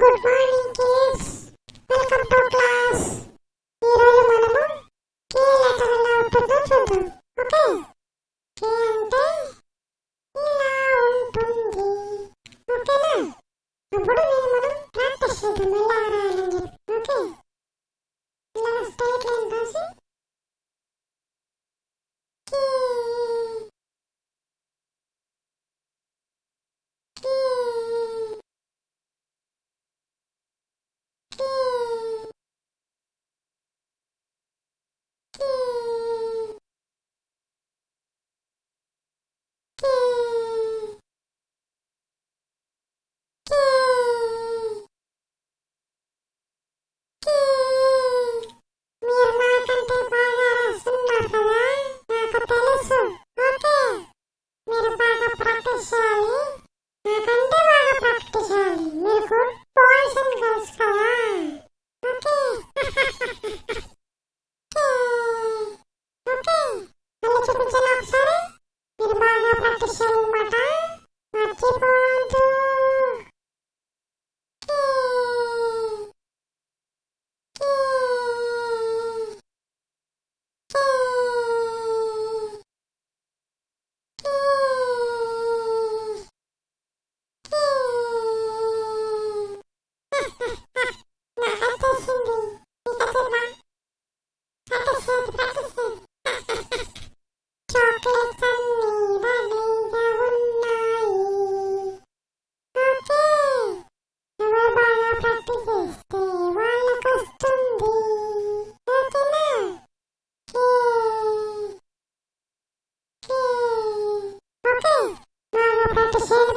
Good morning kids. Welcome to class. ఈరోజు మనము K letter ఎలా ఉంటుందో చూద్దాం. ఓకే, కే అంటే ఇలా ఉంటుంది. ఓకేనా? అప్పుడు మనం ప్రాక్టీస్ చేద్దాం ఎలా రాయాలని చెప్పి. ఓకే, ఇలా స్ట్రైట్ లైన్ రాసి కే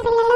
పిల్లలు